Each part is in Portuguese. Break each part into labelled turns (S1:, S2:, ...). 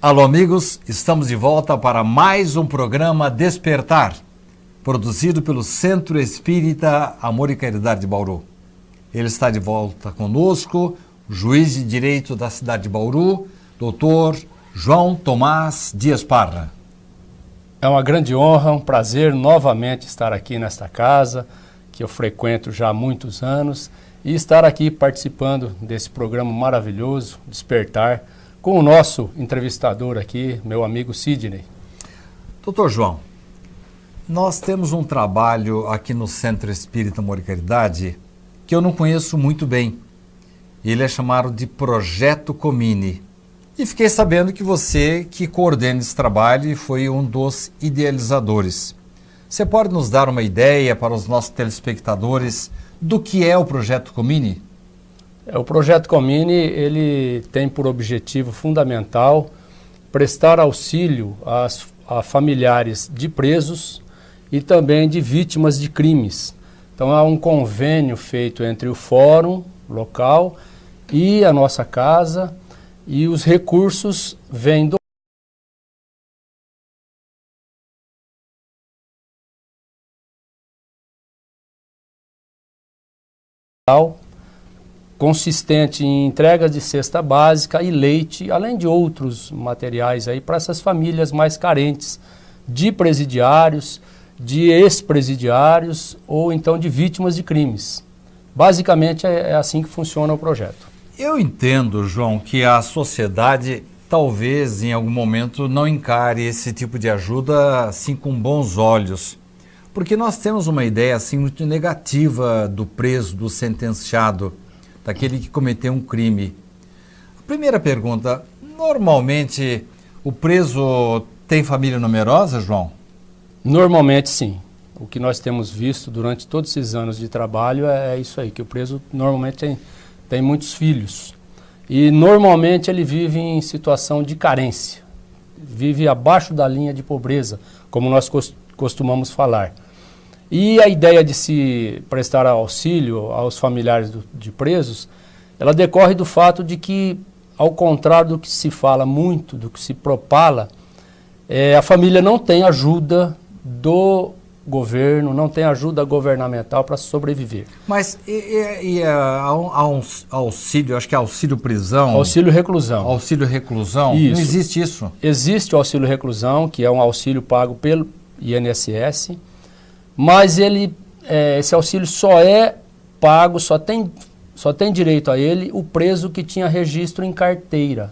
S1: Alô, amigos, estamos de volta para mais um programa Despertar, produzido pelo Centro Espírita Amor e Caridade de Bauru. Ele está de volta conosco, o juiz de direito da cidade de Bauru, doutor João Tomás Dias Parra.
S2: É uma grande honra, um prazer novamente estar aqui nesta casa, que eu frequento já há muitos anos, e estar aqui participando desse programa maravilhoso, Despertar, com o nosso entrevistador aqui, meu amigo Sidney.
S1: Doutor João, nós temos um trabalho aqui no Centro Espírita Amor e Caridade que eu não conheço muito bem. Ele é chamado de Projeto Comini. E fiquei sabendo que você que coordena esse trabalho e foi um dos idealizadores. Você pode nos dar uma ideia para os nossos telespectadores do que é o Projeto Comini?
S2: O Projeto Comini, ele tem por objetivo fundamental prestar auxílio a familiares de presos e também de vítimas de crimes. Então há um convênio feito entre o fórum local e a nossa casa, e os recursos vêm do consistente em entregas de cesta básica e leite, além de outros materiais aí para essas famílias mais carentes de presidiários, de ex-presidiários ou então de vítimas de crimes. Basicamente é assim que funciona o projeto.
S1: Eu entendo, João, que a sociedade talvez em algum momento não encare esse tipo de ajuda assim com bons olhos, porque nós temos uma ideia assim muito negativa do preso, do sentenciado, daquele que cometeu um crime. A primeira pergunta, normalmente o preso tem família numerosa, João?
S2: Normalmente sim. O que nós temos visto durante todos esses anos de trabalho é isso aí, que o preso normalmente tem muitos filhos. E normalmente ele vive em situação de carência, vive abaixo da linha de pobreza, como nós costumamos falar. E a ideia de se prestar auxílio aos familiares de presos, ela decorre do fato de que, ao contrário do que se fala muito, do que se propala, a família não tem ajuda do governo, não tem ajuda governamental para sobreviver.
S1: Mas há um auxílio, acho que é auxílio prisão?
S2: Auxílio reclusão.
S1: Auxílio reclusão?
S2: Isso.
S1: Não existe isso?
S2: Existe o auxílio reclusão, que é um auxílio pago pelo INSS, mas esse auxílio só é pago, só tem direito a ele o preso que tinha registro em carteira.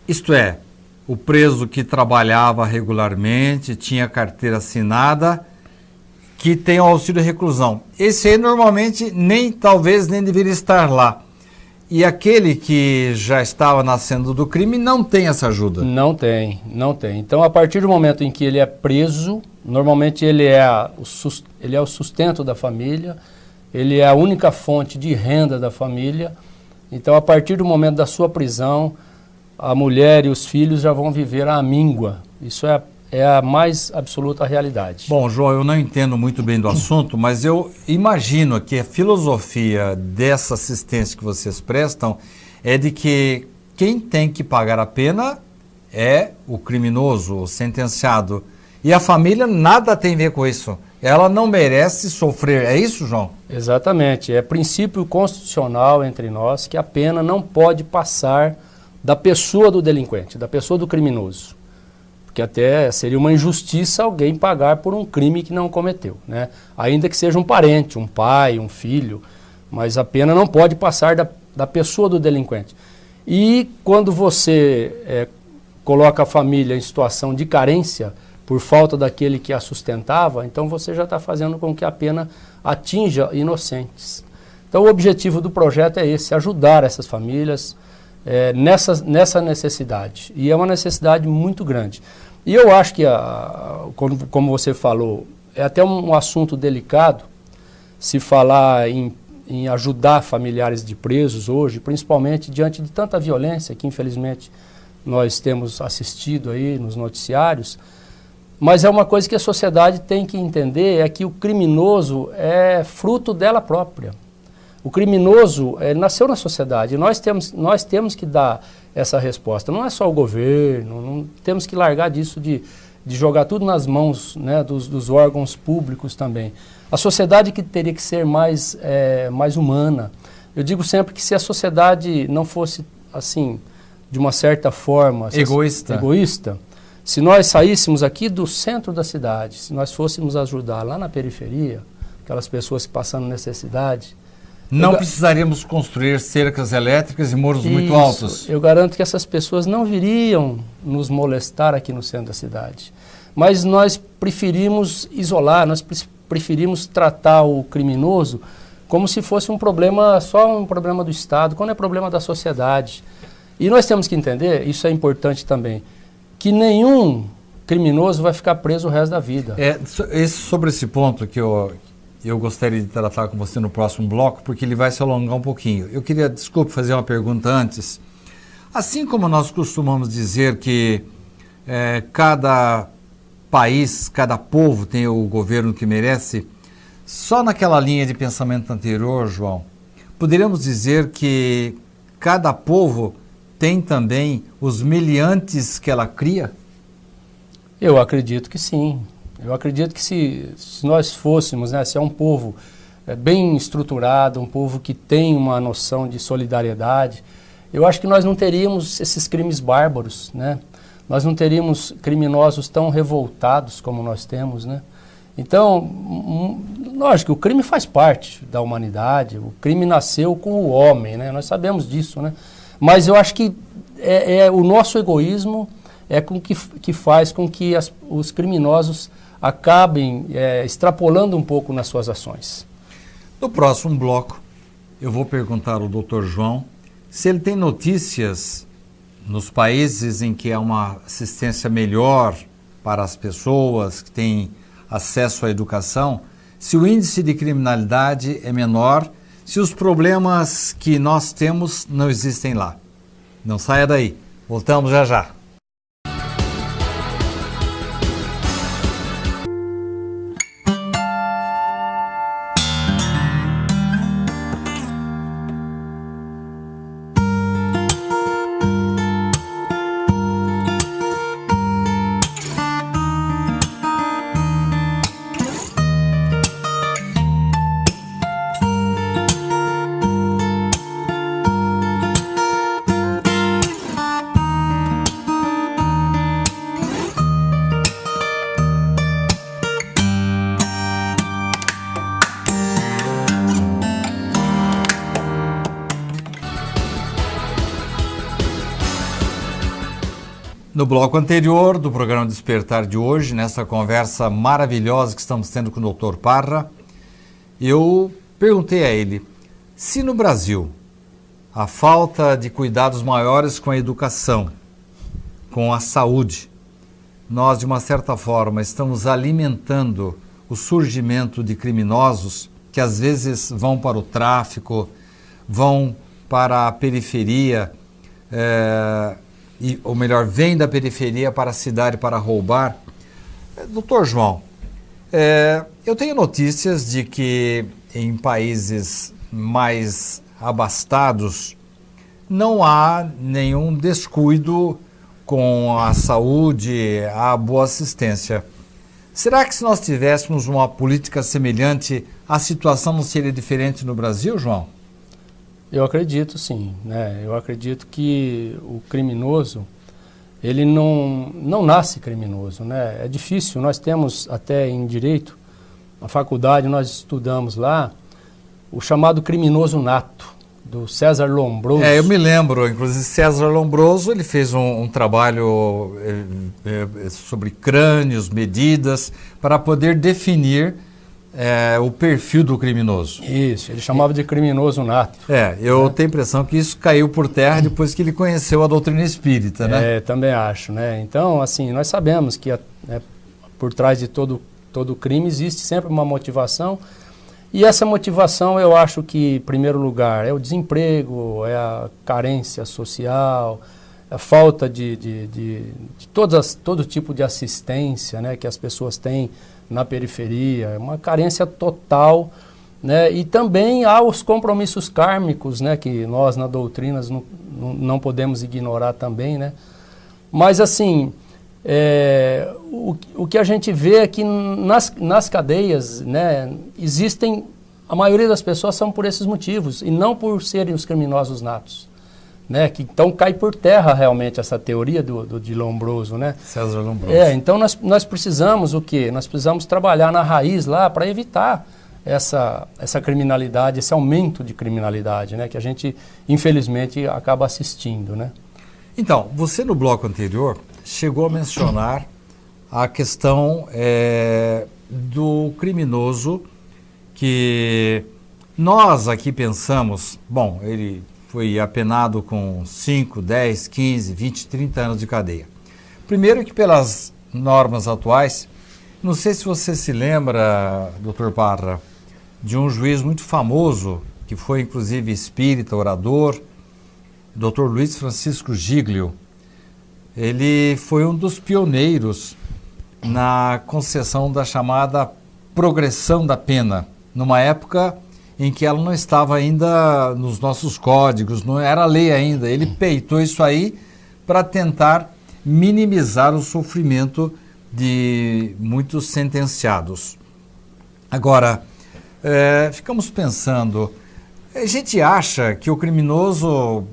S1: Isto é, o preso que trabalhava regularmente, tinha carteira assinada, que tem o auxílio reclusão. Esse aí normalmente talvez nem deveria estar lá. E aquele que já estava nascendo do crime não tem essa ajuda?
S2: Não tem. Então, a partir do momento em que ele é preso, normalmente ele é o sustento da família, ele é a única fonte de renda da família. Então, a partir do momento da sua prisão, a mulher e os filhos já vão viver à míngua. Isso é a mais absoluta realidade.
S1: Bom, João, eu não entendo muito bem do assunto, mas eu imagino que a filosofia dessa assistência que vocês prestam é de que quem tem que pagar a pena é o criminoso, o sentenciado. E a família nada tem a ver com isso. Ela não merece sofrer. É isso, João?
S2: Exatamente. É princípio constitucional entre nós que a pena não pode passar da pessoa do delinquente, da pessoa do criminoso. Porque até seria uma injustiça alguém pagar por um crime que não cometeu, né? Ainda que seja um parente, um pai, um filho, mas a pena não pode passar da pessoa do delinquente. E quando você coloca a família em situação de carência por falta daquele que a sustentava, então você já está fazendo com que a pena atinja inocentes. Então o objetivo do projeto é esse, ajudar essas famílias nessa necessidade. E é uma necessidade muito grande. E eu acho que, como você falou, é até um assunto delicado se falar em ajudar familiares de presos hoje, principalmente diante de tanta violência que infelizmente nós temos assistido aí nos noticiários. Mas é uma coisa que a sociedade tem que entender, é que o criminoso é fruto dela própria. O criminoso nasceu na sociedade. Nós temos que dar essa resposta. Não é só o governo, não temos que largar disso de jogar tudo nas mãos, né, dos órgãos públicos também. A sociedade que teria que ser mais humana. Eu digo sempre que se a sociedade não fosse, assim, de uma certa forma... egoísta, se nós saíssemos aqui do centro da cidade, se nós fôssemos ajudar lá na periferia, aquelas pessoas passando necessidade...
S1: Não precisaríamos construir cercas elétricas e muros muito altos.
S2: Eu garanto que essas pessoas não viriam nos molestar aqui no centro da cidade. Mas nós preferimos isolar, nós preferimos tratar o criminoso como se fosse um problema, só um problema do Estado, quando é problema da sociedade. E nós temos que entender, isso é importante também, que nenhum criminoso vai ficar preso o resto da vida.
S1: Sobre esse ponto que eu gostaria de tratar com você no próximo bloco, porque ele vai se alongar um pouquinho. Eu queria, desculpe, fazer uma pergunta antes. Assim como nós costumamos dizer que cada país, cada povo tem o governo que merece, só naquela linha de pensamento anterior, João, poderíamos dizer que cada povo tem também os meliantes que ela cria?
S2: Eu acredito que sim. Eu acredito que se nós fôssemos, né, se é um povo bem estruturado, um povo que tem uma noção de solidariedade, eu acho que nós não teríamos esses crimes bárbaros, né? Nós não teríamos criminosos tão revoltados como nós temos, né? Então, lógico, o crime faz parte da humanidade, o crime nasceu com o homem, né? Nós sabemos disso, né? Mas eu acho que o nosso egoísmo que faz com que os criminosos acabem extrapolando um pouco nas suas ações.
S1: No próximo bloco, eu vou perguntar ao Dr. João se ele tem notícias nos países em que há uma assistência melhor para as pessoas que têm acesso à educação, se o índice de criminalidade é menor, se os problemas que nós temos não existem lá. Não saia daí. Voltamos já já. No bloco anterior do programa Despertar de hoje, nessa conversa maravilhosa que estamos tendo com o Dr. Parra, eu perguntei a ele se no Brasil a falta de cuidados maiores com a educação, com a saúde, nós de uma certa forma estamos alimentando o surgimento de criminosos que às vezes vão para o tráfico, vão para a periferia, ou melhor, vem da periferia para a cidade para roubar. Doutor João, eu tenho notícias de que em países mais abastados não há nenhum descuido com a saúde, a boa assistência. Será que se nós tivéssemos uma política semelhante, a situação não seria diferente no Brasil, João?
S2: Eu acredito sim, né? Eu acredito que o criminoso, ele não nasce criminoso, né? É difícil, nós temos até em direito, na faculdade nós estudamos lá, o chamado criminoso nato, do César Lombroso.
S1: Eu me lembro, inclusive César Lombroso, ele fez um trabalho sobre crânios, medidas, para poder definir o perfil do criminoso.
S2: Isso, ele chamava de criminoso nato.
S1: Eu tenho a impressão que isso caiu por terra depois que ele conheceu a doutrina espírita, né?
S2: Também acho, né? Então, assim, nós sabemos que por trás de todo crime existe sempre uma motivação, e essa motivação eu acho que, em primeiro lugar, é o desemprego, é a carência social, a falta de todo tipo de assistência, né, que as pessoas têm na periferia, é uma carência total, né, e também há os compromissos kármicos, né, que nós na doutrina não podemos ignorar também, né? Mas, assim, o que a gente vê é que nas cadeias, né, existem, a maioria das pessoas são por esses motivos, e não por serem os criminosos natos. Né, que então cai por terra realmente essa teoria de Lombroso, né?
S1: César Lombroso.
S2: Então nós precisamos o quê? Nós precisamos trabalhar na raiz lá para evitar essa criminalidade, esse aumento de criminalidade, né? Que a gente, infelizmente, acaba assistindo, né?
S1: Então, você no bloco anterior chegou a mencionar a questão do criminoso que nós aqui pensamos, bom, ele foi apenado com 5, 10, 15, 20, 30 anos de cadeia. Primeiro que pelas normas atuais, não sei se você se lembra, Dr. Parra, de um juiz muito famoso, que foi inclusive espírita, orador, Dr. Luiz Francisco Giglio. Ele foi um dos pioneiros na concessão da chamada progressão da pena, numa época em que ela não estava ainda nos nossos códigos, não era lei ainda. Ele peitou isso aí para tentar minimizar o sofrimento de muitos sentenciados. Agora, ficamos pensando, a gente acha que o criminoso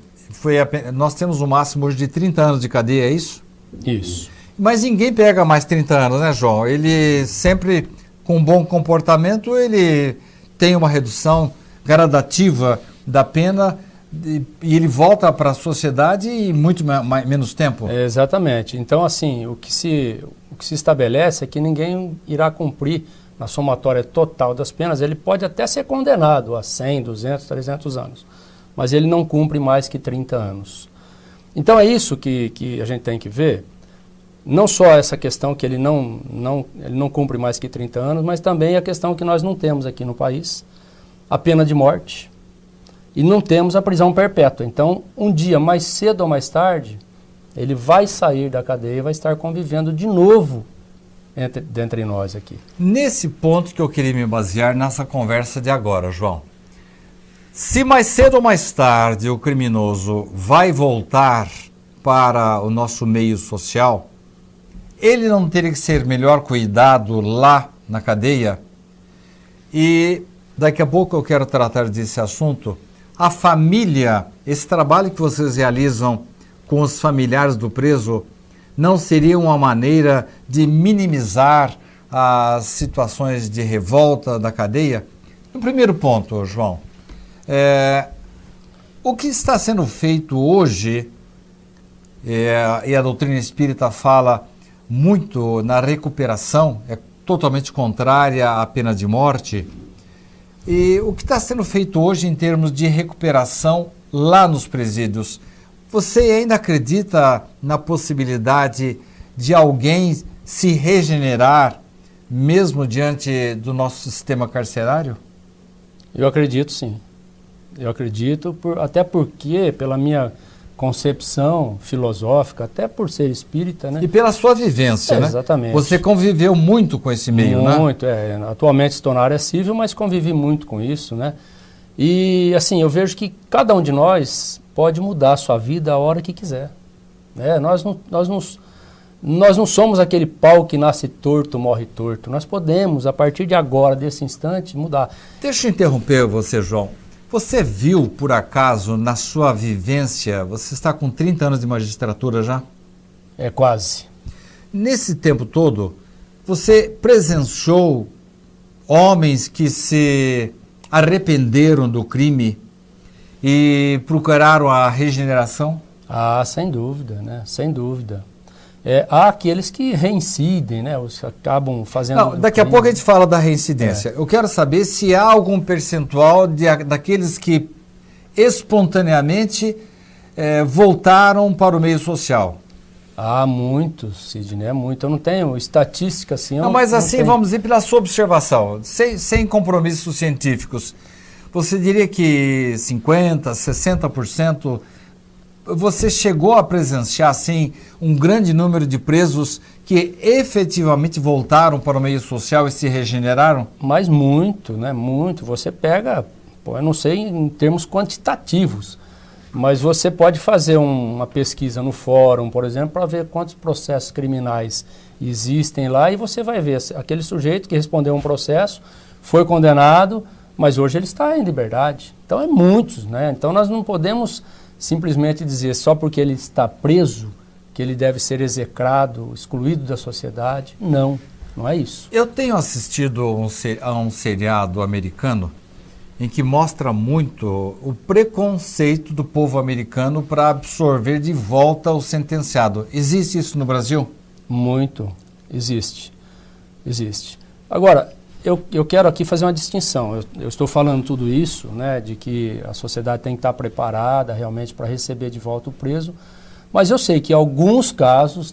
S1: nós temos um máximo hoje de 30 anos de cadeia, é isso?
S2: Isso.
S1: Mas ninguém pega mais 30 anos, né, João? Ele sempre, com bom comportamento, ele tem uma redução gradativa da pena e ele volta para a sociedade em muito menos tempo.
S2: Exatamente. Então, assim, o que se estabelece é que ninguém irá cumprir na somatória total das penas. Ele pode até ser condenado a 100, 200, 300 anos, mas ele não cumpre mais que 30 anos. Então, é isso que a gente tem que ver. Não só essa questão que ele não cumpre mais que 30 anos, mas também a questão que nós não temos aqui no país, a pena de morte, e não temos a prisão perpétua. Então, um dia, mais cedo ou mais tarde, ele vai sair da cadeia e vai estar convivendo de novo entre nós aqui.
S1: Nesse ponto que eu queria me basear nessa conversa de agora, João. Se mais cedo ou mais tarde o criminoso vai voltar para o nosso meio social, ele não teria que ser melhor cuidado lá na cadeia? E daqui a pouco eu quero tratar desse assunto. A família, esse trabalho que vocês realizam com os familiares do preso, não seria uma maneira de minimizar as situações de revolta da cadeia? No primeiro ponto, João, o que está sendo feito hoje, e a doutrina espírita fala muito na recuperação, é totalmente contrária à pena de morte. E o que está sendo feito hoje em termos de recuperação lá nos presídios? Você ainda acredita na possibilidade de alguém se regenerar, mesmo diante do nosso sistema carcerário?
S2: Eu acredito, sim. Eu acredito, até porque, pela minha concepção filosófica, até por ser espírita, né?
S1: E pela sua vivência, né?
S2: Exatamente.
S1: Você conviveu muito com esse meio, né?
S2: Muito, atualmente estou na área civil, mas convivi muito com isso, né? E, assim, eu vejo que cada um de nós pode mudar a sua vida a hora que quiser. Né? Nós não somos aquele pau que nasce torto, morre torto. Nós podemos, a partir de agora, desse instante, mudar.
S1: Deixa eu interromper você, João. Você viu, por acaso, na sua vivência, você está com 30 anos de magistratura já?
S2: Quase.
S1: Nesse tempo todo, você presenciou homens que se arrependeram do crime e procuraram a regeneração?
S2: Ah, sem dúvida, né? Sem dúvida. Há aqueles que reincidem, né? Os que acabam fazendo...
S1: Não, daqui a pouco a gente fala da reincidência. Eu quero saber se há algum percentual daqueles que espontaneamente voltaram para o meio social.
S2: Há muitos, Sidney, muito. Eu não tenho estatística assim.
S1: Não, mas assim, vamos ir pela sua observação, sem compromissos científicos. Você diria que 50%, 60%... Você chegou a presenciar, assim, um grande número de presos que efetivamente voltaram para o meio social e se regeneraram?
S2: Mas muito, né? Muito. Você pega, eu não sei em termos quantitativos, Mas você pode fazer uma pesquisa no fórum, por exemplo, para ver quantos processos criminais existem lá, e você vai ver aquele sujeito que respondeu um processo, foi condenado, mas hoje ele está em liberdade. Então é muitos, né? Então nós não podemos simplesmente dizer só porque ele está preso que ele deve ser execrado, excluído da sociedade. Não, não é isso.
S1: Eu tenho assistido a um seriado americano em que mostra muito o preconceito do povo americano para absorver de volta o sentenciado. Existe isso no Brasil?
S2: Muito. Existe. Existe. Agora, eu quero aqui fazer uma distinção. Eu estou falando tudo isso, né, de que a sociedade tem que estar preparada realmente para receber de volta o preso, mas eu sei que em alguns casos,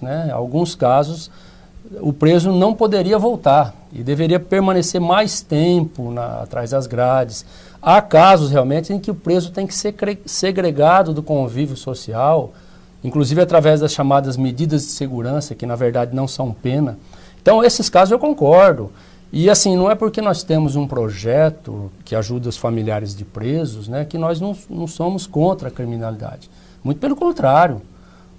S2: o preso não poderia voltar e deveria permanecer mais tempo atrás das grades. Há casos realmente em que o preso tem que ser segregado do convívio social, inclusive através das chamadas medidas de segurança, que na verdade não são pena. Então, esses casos eu concordo. E assim, não é porque nós temos um projeto que ajuda os familiares de presos, né, que nós não somos contra a criminalidade. Muito pelo contrário.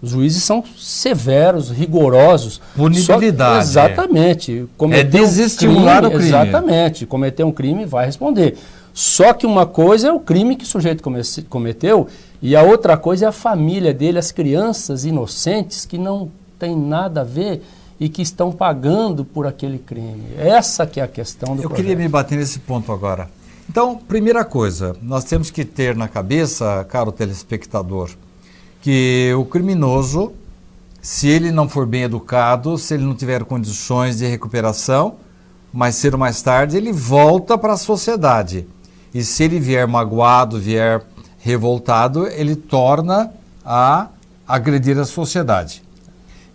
S2: Os juízes são severos, rigorosos.
S1: Punibilidade.
S2: Exatamente.
S1: Desestimular o crime.
S2: Exatamente. Cometer um crime vai responder. Só que uma coisa é o crime que o sujeito cometeu e a outra coisa é a família dele, as crianças inocentes que não tem nada a ver e que estão pagando por aquele crime. Essa que é a questão do projeto.
S1: Eu queria me bater nesse ponto agora. Então, primeira coisa, nós temos que ter na cabeça, caro telespectador, que o criminoso, se ele não for bem educado, se ele não tiver condições de recuperação, mais cedo ou mais tarde, ele volta para a sociedade. E se ele vier magoado, vier revoltado, ele torna a agredir a sociedade.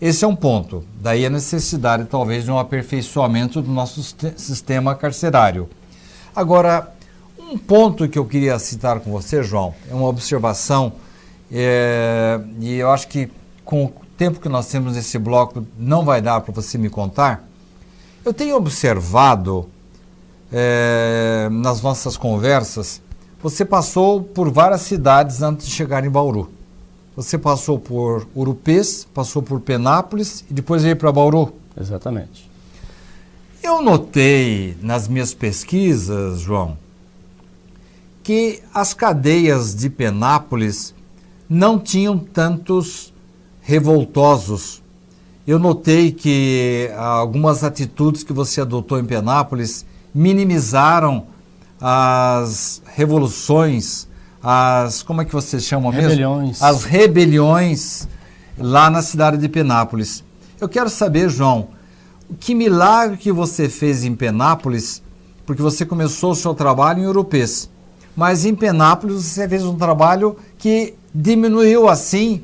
S1: Esse é um ponto. Daí a necessidade, talvez, de um aperfeiçoamento do nosso sistema carcerário. Agora, um ponto que eu queria citar com você, João, é uma observação, e eu acho que com o tempo que nós temos nesse bloco não vai dar para você me contar. Eu tenho observado nas nossas conversas, você passou por várias cidades antes de chegar em Bauru. Você passou por Urupês, passou por Penápolis e depois veio para Bauru.
S2: Exatamente.
S1: Eu notei nas minhas pesquisas, João, que as cadeias de Penápolis não tinham tantos revoltosos. Eu notei que algumas atitudes que você adotou em Penápolis minimizaram as revoluções, como é que vocês chamam mesmo?
S2: Rebeliões.
S1: As rebeliões lá na cidade de Penápolis. Eu quero saber, João, que milagre que você fez em Penápolis, porque você começou o seu trabalho em Urupês, mas em Penápolis você fez um trabalho que diminuiu assim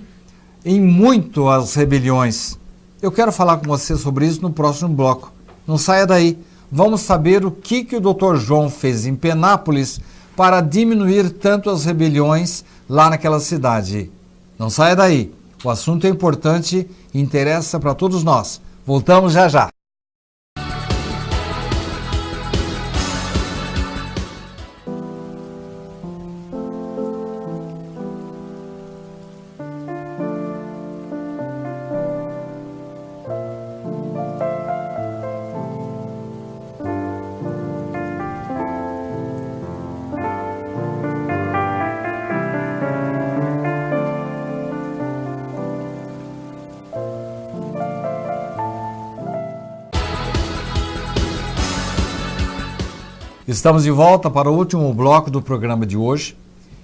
S1: em muito as rebeliões. Eu quero falar com você sobre isso no próximo bloco. Não saia daí. Vamos saber o que o Dr. João fez em Penápolis para diminuir tanto as rebeliões lá naquela cidade. Não saia daí. O assunto é importante e interessa para todos nós. Voltamos já já. Estamos de volta para o último bloco do programa de hoje.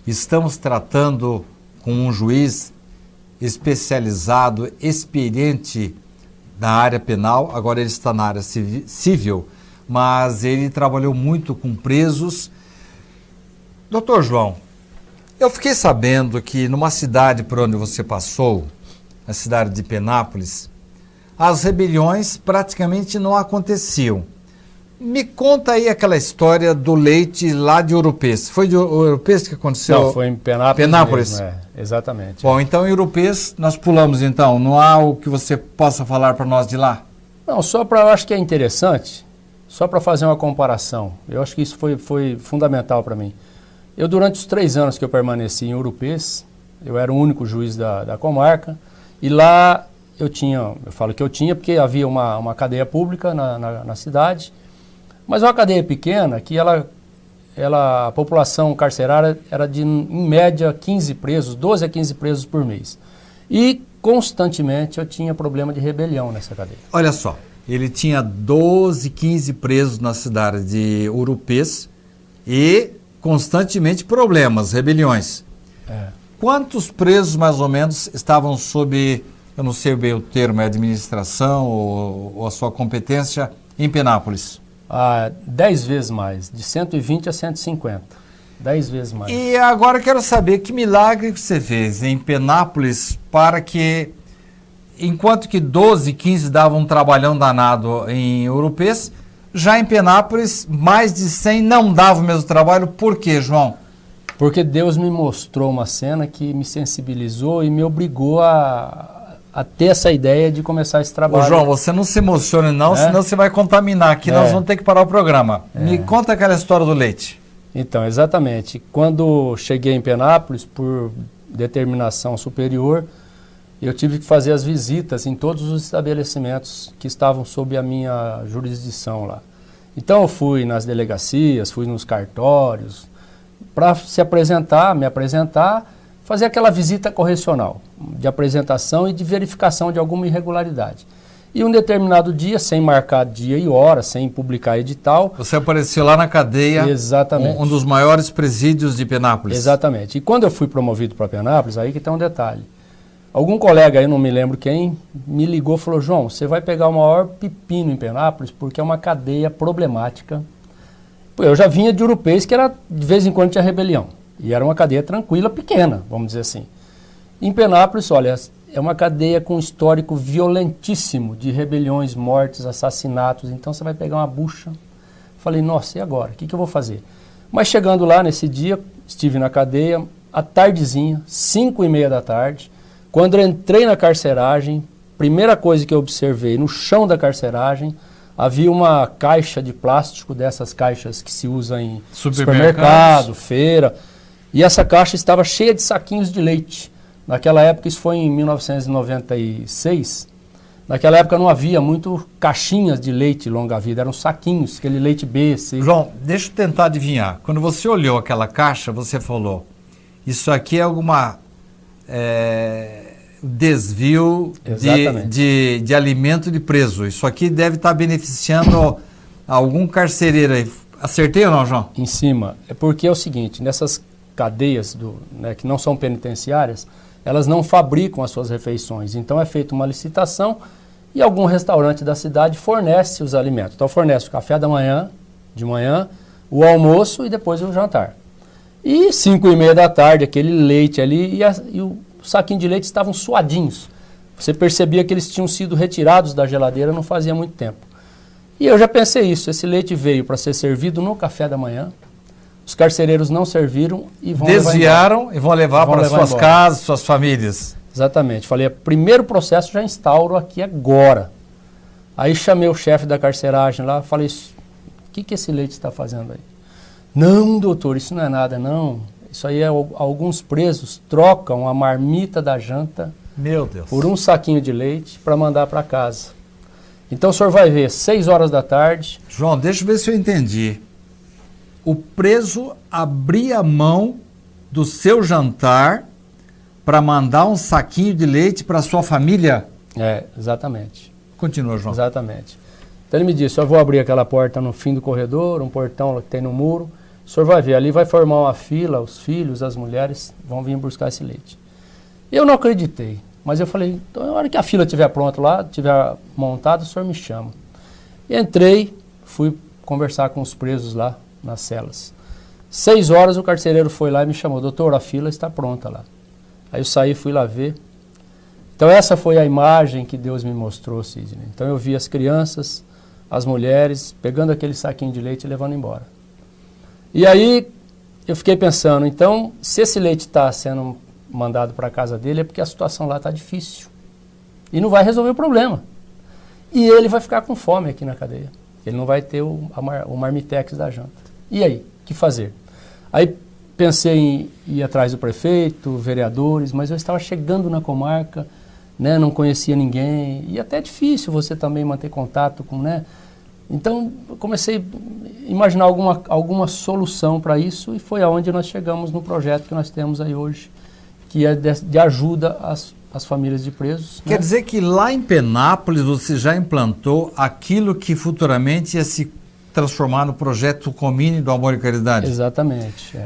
S1: Estamos tratando com um juiz especializado, experiente na área penal. Agora ele está na área civil, mas ele trabalhou muito com presos. Doutor João, eu fiquei sabendo que numa cidade por onde você passou, na cidade de Penápolis, as rebeliões praticamente não aconteciam. Me conta aí aquela história do leite lá de Urupês. Foi de Urupês que aconteceu?
S2: Não, foi em Penápolis. Mesmo, exatamente.
S1: Bom, então em Urupês nós pulamos então. Não há o que você possa falar para nós de lá?
S2: Não, eu acho que é interessante, só para fazer uma comparação. Eu acho que isso foi fundamental para mim. Eu, durante os 3 anos que eu permaneci em Urupês, Eu era o único juiz da comarca. E lá eu falo que eu tinha porque havia uma cadeia pública na cidade, mas uma cadeia pequena que a população carcerária era de, em média, 15 presos, 12 a 15 presos por mês. E constantemente eu tinha problema de rebelião nessa cadeia.
S1: Olha só, ele tinha 12, 15 presos na cidade de Urupês e constantemente problemas, rebeliões. Quantos presos, mais ou menos, estavam sob, eu não sei bem o termo, é administração ou a sua competência, em Penápolis?
S2: 10 vezes mais, de 120 a 150. 10 vezes mais.
S1: E agora eu quero saber que milagre que você fez em Penápolis para que, enquanto que 12, 15 davam um trabalhão danado em Urupês, já em Penápolis, mais de 100 não davam o mesmo trabalho. Por quê, João?
S2: Porque Deus me mostrou uma cena que me sensibilizou e me obrigou a ter essa ideia de começar esse trabalho.
S1: Ô, João, você não se emocione não, senão você vai contaminar aqui, nós vamos ter que parar o programa. Me conta aquela história do leite.
S2: Então, exatamente. Quando cheguei em Penápolis, por determinação superior, eu tive que fazer as visitas em todos os estabelecimentos que estavam sob a minha jurisdição lá. Então eu fui nas delegacias, fui nos cartórios, para me apresentar, fazer aquela visita correcional, de apresentação e de verificação de alguma irregularidade. E um determinado dia, sem marcar dia e hora, sem publicar edital...
S1: Você apareceu lá na cadeia,
S2: exatamente,
S1: um dos maiores presídios de Penápolis.
S2: Exatamente. E quando eu fui promovido para Penápolis, aí que tem um detalhe. Algum colega aí, não me lembro quem, me ligou e falou: João, você vai pegar o maior pepino em Penápolis porque é uma cadeia problemática. Eu já vinha de Urupês, que era, de vez em quando tinha rebelião. E era uma cadeia tranquila, pequena, vamos dizer assim. Em Penápolis, olha, é uma cadeia com um histórico violentíssimo de rebeliões, mortes, assassinatos. Então você vai pegar uma bucha. Falei, nossa, e agora? O que eu vou fazer? Mas chegando lá nesse dia, estive na cadeia, à tardezinha, 5h30 da tarde. Quando eu entrei na carceragem, primeira coisa que eu observei, no chão da carceragem, havia uma caixa de plástico, dessas caixas que se usam em supermercado, feira, e essa caixa estava cheia de saquinhos de leite. Naquela época, isso foi em 1996, naquela época não havia muito caixinhas de leite longa-vida, eram saquinhos, aquele leite B, C.
S1: João, deixa eu tentar adivinhar. Quando você olhou aquela caixa, você falou, isso aqui é alguma... desvio de alimento de preso. Isso aqui deve estar beneficiando algum carcereiro aí. Acertei ou não, João?
S2: Em cima. É porque é o seguinte, nessas cadeias que não são penitenciárias, elas não fabricam as suas refeições. Então é feita uma licitação e algum restaurante da cidade fornece os alimentos. Então fornece o café de manhã, o almoço e depois o jantar. E 5h30 da tarde, aquele leite ali e o saquinho de leite estavam suadinhos. Você percebia que eles tinham sido retirados da geladeira não fazia muito tempo. E eu já pensei isso, esse leite veio para ser servido no café da manhã, os carcereiros não serviram e vão
S1: desviaram e vão levar para suas casas, suas famílias.
S2: Exatamente. Falei, primeiro processo já instauro aqui agora. Aí chamei o chefe da carceragem lá, falei, o que esse leite está fazendo aí? Não, doutor, isso não é nada, não. Isso aí alguns presos trocam a marmita da janta,
S1: meu Deus,
S2: por um saquinho de leite para mandar para casa. Então o senhor vai ver, 6 horas da tarde...
S1: João, deixa eu ver se eu entendi. O preso abria mão do seu jantar para mandar um saquinho de leite para sua família?
S2: Exatamente.
S1: Continua, João.
S2: Exatamente. Então ele me disse, eu vou abrir aquela porta no fim do corredor, um portão que tem no muro, o senhor vai ver, ali vai formar uma fila, os filhos, as mulheres vão vir buscar esse leite. Eu não acreditei, mas eu falei, então na hora que a fila estiver pronta lá, estiver montada, o senhor me chama. Entrei, fui conversar com os presos lá nas celas. 6 horas o carcereiro foi lá e me chamou, doutor, a fila está pronta lá. Aí eu saí, fui lá ver. Então essa foi a imagem que Deus me mostrou, Sidney. Então eu vi as crianças, as mulheres, pegando aquele saquinho de leite e levando embora. E aí eu fiquei pensando, então, se esse leite está sendo mandado para a casa dele é porque a situação lá está difícil. E não vai resolver o problema. E ele vai ficar com fome aqui na cadeia. Ele não vai ter o marmitex da janta. E aí, o que fazer? Aí pensei em ir atrás do prefeito, vereadores, mas eu estava chegando na comarca, né, não conhecia ninguém, e até é difícil você também manter contato com, né? Então, eu comecei a imaginar alguma solução para isso, e foi aonde nós chegamos no projeto que nós temos aí hoje, que é de ajuda às famílias de presos.
S1: Quer
S2: né?
S1: dizer que lá em Penápolis você já implantou aquilo que futuramente ia se transformar no projeto Comine do Amor e Caridade?
S2: Exatamente.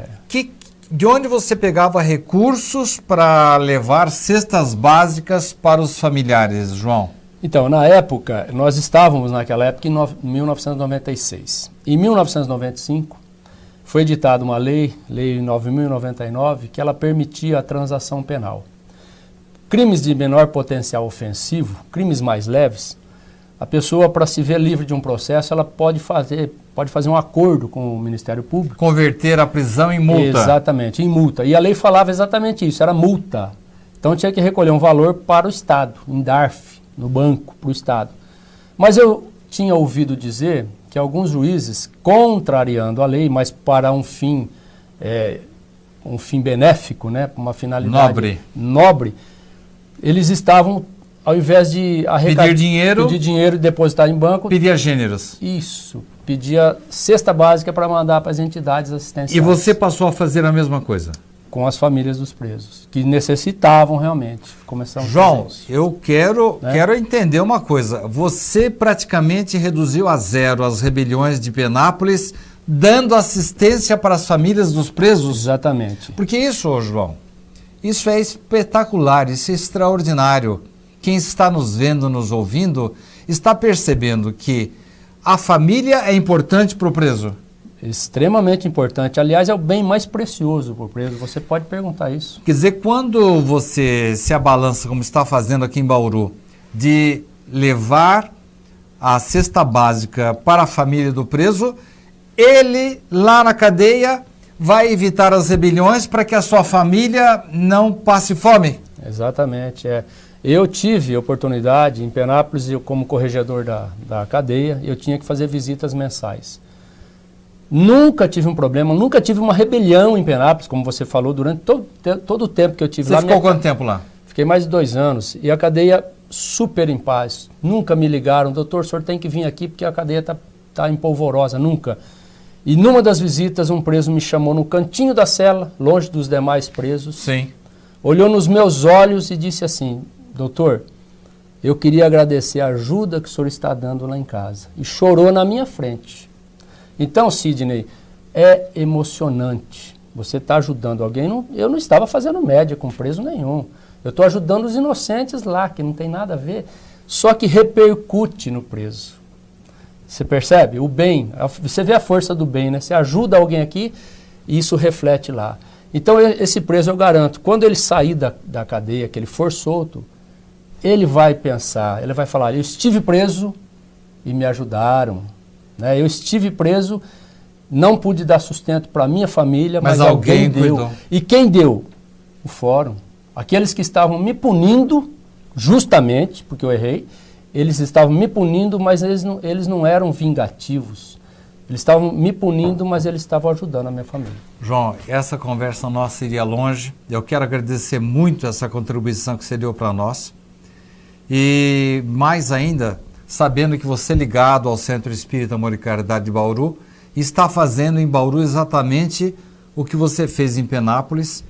S1: De onde você pegava recursos para levar cestas básicas para os familiares, João?
S2: Então, na época, nós estávamos naquela época em 1996. Em 1995, foi editada uma lei 9.099, que ela permitia a transação penal. Crimes de menor potencial ofensivo, crimes mais leves, a pessoa, para se ver livre de um processo, ela pode fazer um acordo com o Ministério Público.
S1: Converter a prisão em multa.
S2: Exatamente, em multa. E a lei falava exatamente isso, era multa. Então tinha que recolher um valor para o Estado, em DARF, no banco, para o Estado. Mas eu tinha ouvido dizer que alguns juízes, contrariando a lei, mas para um fim benéfico, né, uma finalidade nobre, eles estavam, ao invés de
S1: pedir dinheiro
S2: e depositar em banco,
S1: pedia gêneros.
S2: Isso, pedia cesta básica para mandar para as entidades assistenciais.
S1: E você passou a fazer a mesma coisa?
S2: Com as famílias dos presos, que necessitavam realmente. Começamos
S1: João, eu quero entender uma coisa. Você praticamente reduziu a zero as rebeliões de Penápolis, dando assistência para as famílias dos presos?
S2: Exatamente.
S1: Porque isso, João, isso é espetacular, isso é extraordinário. Quem está nos vendo, nos ouvindo, está percebendo que a família é importante para o preso.
S2: Extremamente importante. Aliás, é o bem mais precioso para o preso. Você pode perguntar isso.
S1: Quer dizer, quando você se abalança, como está fazendo aqui em Bauru, de levar a cesta básica para a família do preso, ele, lá na cadeia, vai evitar as rebeliões para que a sua família não passe fome?
S2: Exatamente. Eu tive oportunidade em Penápolis, eu como corregedor da cadeia, eu tinha que fazer visitas mensais. Nunca tive um problema, nunca tive uma rebelião em Penápolis, como você falou, durante todo o tempo que eu tive lá.
S1: Você ficou quanto tempo lá?
S2: Fiquei mais de 2 anos. E a cadeia super em paz. Nunca me ligaram, doutor, o senhor tem que vir aqui porque a cadeia está empolvorosa. Nunca. E numa das visitas, um preso me chamou no cantinho da cela, longe dos demais presos.
S1: Sim.
S2: Olhou nos meus olhos e disse assim, doutor, eu queria agradecer a ajuda que o senhor está dando lá em casa. E chorou na minha frente. Então, Sidney, é emocionante. Você está ajudando alguém. Eu não estava fazendo média com preso nenhum. Eu estou ajudando os inocentes lá, que não tem nada a ver. Só que repercute no preso. Você percebe? O bem, você vê a força do bem, né? Você ajuda alguém aqui e isso reflete lá. Então, esse preso, eu garanto, quando ele sair da cadeia, que ele for solto, ele vai pensar, ele vai falar, eu estive preso e me ajudaram. Né? Eu estive preso, não pude dar sustento para a minha família, mas alguém deu. Cuidou. E quem deu? O fórum. Aqueles que estavam me punindo, justamente, porque eu errei, eles estavam me punindo, mas eles não eram vingativos. Eles estavam me punindo, mas eles estavam ajudando a minha família.
S1: João, essa conversa nossa iria longe. Eu quero agradecer muito essa contribuição que você deu para nós. E mais ainda, sabendo que você, ligado ao Centro Espírita Amor e Caridade de Bauru, está fazendo em Bauru exatamente o que você fez em Penápolis.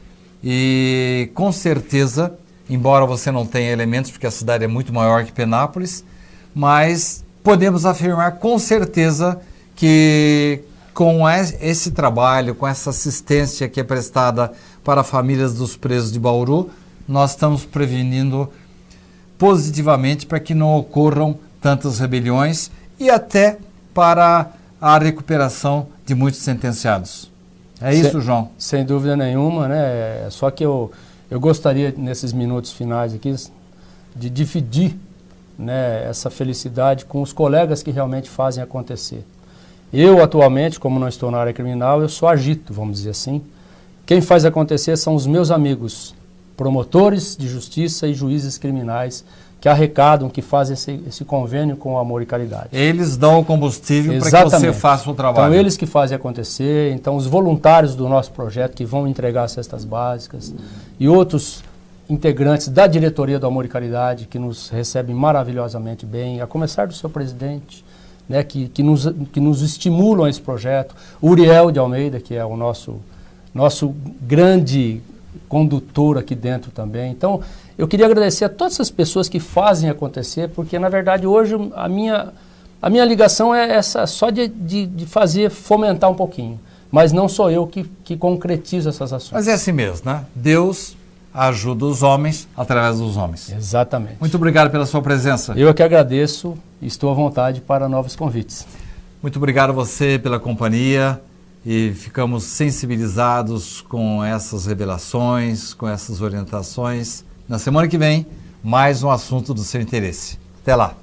S1: E com certeza, embora você não tenha elementos, porque a cidade é muito maior que Penápolis, mas podemos afirmar com certeza que com esse trabalho, com essa assistência que é prestada para famílias dos presos de Bauru, nós estamos prevenindo positivamente para que não ocorram tantas rebeliões e até para a recuperação de muitos sentenciados. É isso, João?
S2: Sem dúvida nenhuma, né? Só que eu gostaria, nesses minutos finais aqui, de dividir, né, essa felicidade com os colegas que realmente fazem acontecer. Eu, atualmente, como não estou na área criminal, eu só agito, vamos dizer assim. Quem faz acontecer são os meus amigos, promotores de justiça e juízes criminais que arrecadam, que fazem esse convênio com o Amor e Caridade.
S1: Eles dão o combustível para que você faça o trabalho.
S2: Então, eles que fazem acontecer. Então, os voluntários do nosso projeto que vão entregar as cestas básicas e outros integrantes da diretoria do Amor e Caridade que nos recebem maravilhosamente bem, a começar do seu presidente, né, que nos estimulam a esse projeto. O Uriel de Almeida, que é o nosso grande condutor aqui dentro também. Então, eu queria agradecer a todas essas pessoas que fazem acontecer, porque, na verdade, hoje a minha ligação é essa, só de fazer, fomentar um pouquinho. Mas não sou eu que concretizo essas ações.
S1: Mas é assim mesmo, né? Deus ajuda os homens através dos homens.
S2: Exatamente.
S1: Muito obrigado pela sua presença.
S2: Eu é que agradeço e estou à vontade para novos convites.
S1: Muito obrigado a você pela companhia. E ficamos sensibilizados com essas revelações, com essas orientações. Na semana que vem, mais um assunto do seu interesse. Até lá!